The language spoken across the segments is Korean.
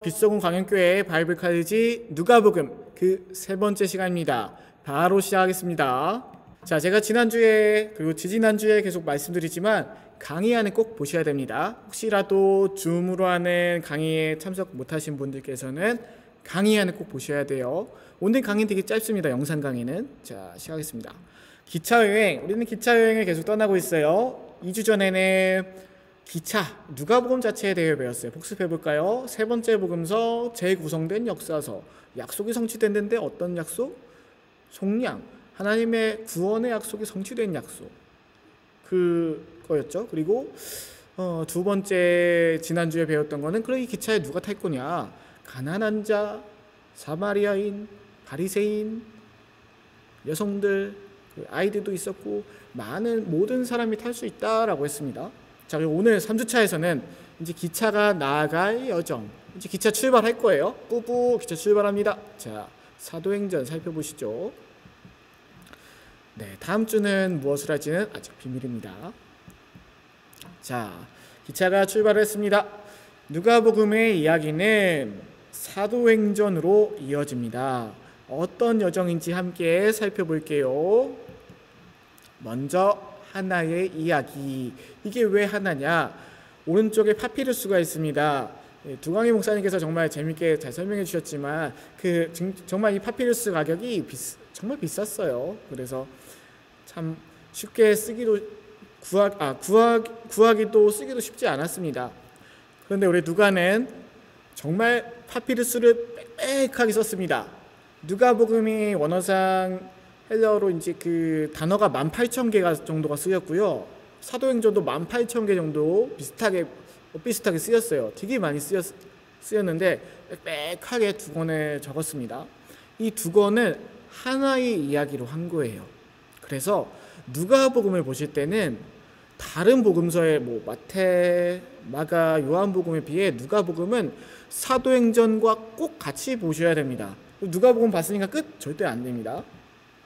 빛소금 광역교회 바이블 칼리지 누가복음 그 세 번째 시간입니다. 바로 시작하겠습니다. 자, 제가 지난주에 그리고 지지난주에 계속 말씀드리지만 강의 안에 꼭 보셔야 됩니다. 혹시라도 줌으로 하는 강의에 참석 못하신 분들께서는 강의 안에 꼭 보셔야 돼요. 오늘 강의는 되게 짧습니다. 영상 강의는. 자, 시작하겠습니다. 기차여행, 우리는 기차여행을 계속 떠나고 있어요. 2주 전에는 기차, 누가복음 자체에 대해 배웠어요. 복습해볼까요? 세 번째 복음서, 재구성된 역사서. 약속이 성취됐는데 어떤 약속? 속량, 하나님의 구원의 약속이 성취된 약속. 그거였죠. 그리고 두 번째 지난주에 배웠던 거는 그럼 이 기차에 누가 탈 거냐? 가난한 자, 사마리아인, 바리새인, 여성들, 아이들도 있었고 모든 사람이 탈 수 있다라고 했습니다. 자, 그리고 오늘 3주차에서는 이제 기차가 나아갈 여정, 이제 기차 출발할 거예요. 뿌뿌 기차 출발합니다. 자, 사도행전 살펴보시죠. 네, 다음 주는 무엇을 할지는 아직 비밀입니다. 자, 기차가 출발했습니다. 누가복음의 이야기는 사도행전으로 이어집니다. 어떤 여정인지 함께 살펴볼게요. 먼저 하나의 이야기. 이게 왜 하나냐? 오른쪽에 파피루스가 있습니다. 두광희 목사님께서 정말 재밌게 잘 설명해 주셨지만 정말 이 파피루스 가격이 정말 비쌌어요. 그래서 참 쉽게 쓰기도 구하기도 쓰기도 쉽지 않았습니다. 그런데 우리 누가는 정말 파피루스를 빽빽하게 썼습니다. 누가복음이 원어상 헬라어로 이제 그 단어가 18,000개 정도가 쓰였고요. 사도행전도 18,000개 정도 비슷하게 쓰였어요. 되게 많이 쓰였는데 빽빽하게 두 권에 적었습니다. 이 두 권은 하나의 이야기로 한 거예요. 그래서 누가복음을 보실 때는 다른 복음서의 마태, 마가, 요한복음에 비해 누가복음은 사도행전과 꼭 같이 보셔야 됩니다. 누가복음 봤으니까 끝? 절대 안 됩니다.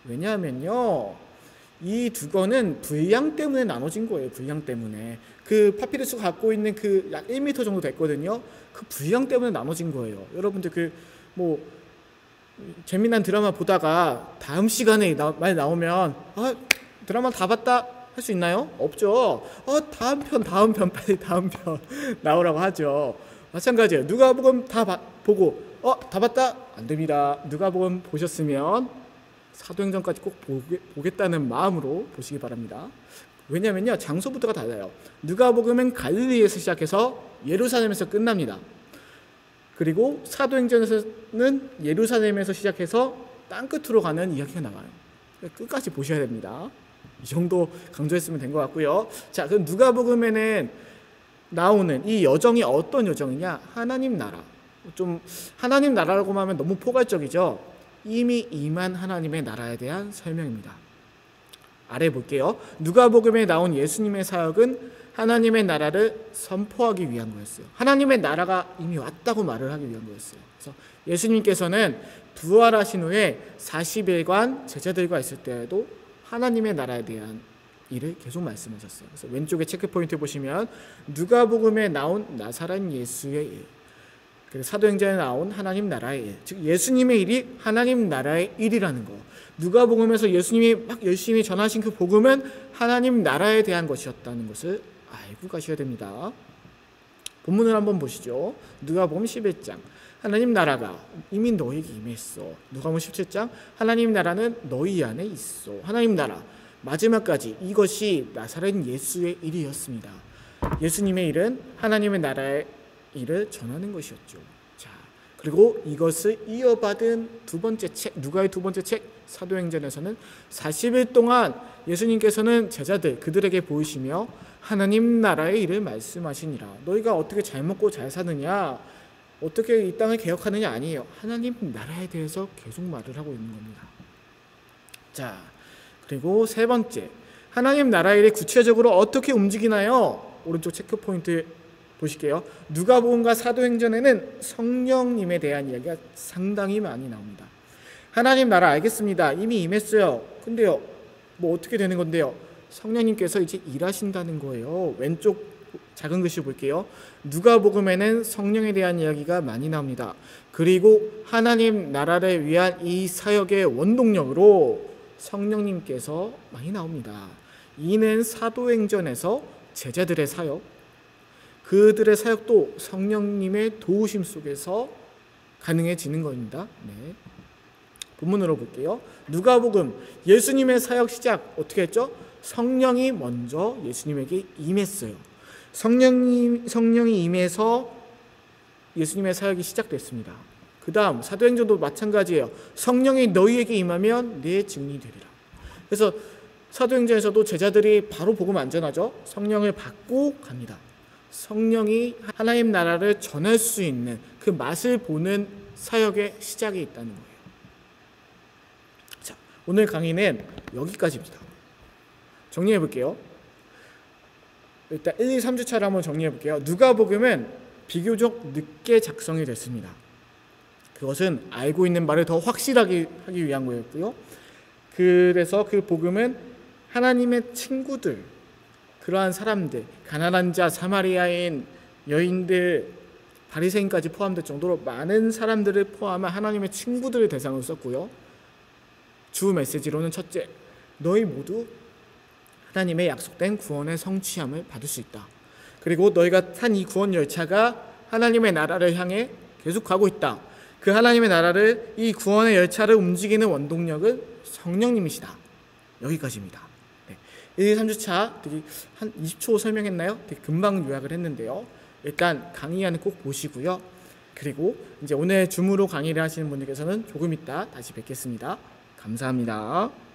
왜냐하면요, 이 두 권은 분량 때문에 나눠진 거예요. 분량 때문에 그 파피루스가 갖고 있는 그 약 1m 정도 됐거든요. 그 분량 때문에 나눠진 거예요. 여러분들 재미난 드라마 보다가 다음 시간에 말 나오면 드라마 다 봤다 할 수 있나요? 없죠. 다음 편 빨리 다음 편 나오라고 하죠. 마찬가지예요. 누가복음 보고 다 봤다? 안 됩니다. 누가복음 보셨으면 사도행전까지 꼭 보겠다는 마음으로 보시기 바랍니다. 왜냐면요, 장소부터가 달라요. 누가복음은 갈릴리에서 시작해서 예루살렘에서 끝납니다. 그리고 사도행전에서는 예루살렘에서 시작해서 땅끝으로 가는 이야기가 나와요. 끝까지 보셔야 됩니다. 이 정도 강조했으면 된 것 같고요. 자, 그럼 누가복음에는 나오는 이 여정이 어떤 여정이냐? 하나님 나라. 하나님 나라라고 하면 너무 포괄적이죠. 이미 임한 하나님의 나라에 대한 설명입니다. 아래 볼게요. 누가복음에 나온 예수님의 사역은 하나님의 나라를 선포하기 위한 거였어요. 하나님의 나라가 이미 왔다고 말을 하기 위한 거였어요. 그래서 예수님께서는 부활하신 후에 40일간 제자들과 있을 때에도 하나님의 나라에 대한 일을 계속 말씀하셨어요. 그래서 왼쪽에 체크포인트 보시면 누가복음에 나온 나사렛 예수의 일, 그리고 사도행전에 나온 하나님 나라의 일, 즉 예수님의 일이 하나님 나라의 일이라는 거. 누가복음에서 예수님이 막 열심히 전하신 그 복음은 하나님 나라에 대한 것이었다는 것을 알고 가셔야 됩니다. 본문을 한번 보시죠. 누가복음 11장, 하나님 나라가 이미 너에게 임했어. 누가복음 17장, 하나님 나라는 너희 안에 있어. 하나님 나라. 마지막까지 이것이 나사렛 예수의 일이었습니다. 예수님의 일은 하나님의 나라의 일을 전하는 것이었죠. 자, 그리고 이것을 이어받은 두 번째 책, 누가의 두 번째 책 사도행전에서는 40일 동안 예수님께서는 제자들 그들에게 보이시며 하나님 나라의 일을 말씀하시니라. 너희가 어떻게 잘 먹고 잘 사느냐, 어떻게 이 땅을 개혁하느냐 아니에요. 하나님 나라에 대해서 계속 말을 하고 있는 겁니다. 자, 그리고 세 번째, 하나님 나라의 일이 구체적으로 어떻게 움직이나요? 오른쪽 체크포인트 보실게요. 누가복음과 사도행전에는 성령님에 대한 이야기가 상당히 많이 나옵니다. 하나님 나라 알겠습니다. 이미 임했어요. 근데요, 어떻게 되는 건데요? 성령님께서 이제 일하신다는 거예요. 왼쪽 작은 글씨 볼게요. 누가복음에는 성령에 대한 이야기가 많이 나옵니다. 그리고 하나님 나라를 위한 이 사역의 원동력으로 성령님께서 많이 나옵니다. 이는 사도행전에서 제자들의 사역, 그들의 사역도 성령님의 도우심 속에서 가능해지는 겁니다. 네. 본문으로 볼게요. 누가복음, 예수님의 사역 시작 어떻게 했죠? 성령이 먼저 예수님에게 임했어요. 성령이 임해서 예수님의 사역이 시작됐습니다. 그 다음 사도행전도 마찬가지예요. 성령이 너희에게 임하면 내 증인이 되리라. 그래서 사도행전에서도 제자들이 바로 복음 안 전하죠. 성령을 받고 갑니다. 성령이 하나님 나라를 전할 수 있는 그 맛을 보는 사역의 시작이 있다는 거예요. 자, 오늘 강의는 여기까지입니다. 정리해 볼게요. 일단 1, 2, 3주차를 한번 정리해 볼게요. 누가복음은 비교적 늦게 작성이 됐습니다. 그것은 알고 있는 말을 더 확실하게 하기 위한 거였고요. 그래서 그 복음은 하나님의 친구들, 그러한 사람들, 가난한 자, 사마리아인, 여인들, 바리새인까지 포함될 정도로 많은 사람들을 포함한 하나님의 친구들을 대상으로 썼고요. 주 메시지로는 첫째, 너희 모두 하나님의 약속된 구원의 성취함을 받을 수 있다. 그리고 너희가 탄 이 구원 열차가 하나님의 나라를 향해 계속 가고 있다. 그 하나님의 나라를, 이 구원의 열차를 움직이는 원동력은 성령님이시다. 여기까지입니다. 네. 1, 2, 3주차 되게 한 20초 설명했나요? 되게 금방 요약을 했는데요. 일단 강의안을 꼭 보시고요. 그리고 이제 오늘 줌으로 강의를 하시는 분들께서는 조금 이따 다시 뵙겠습니다. 감사합니다.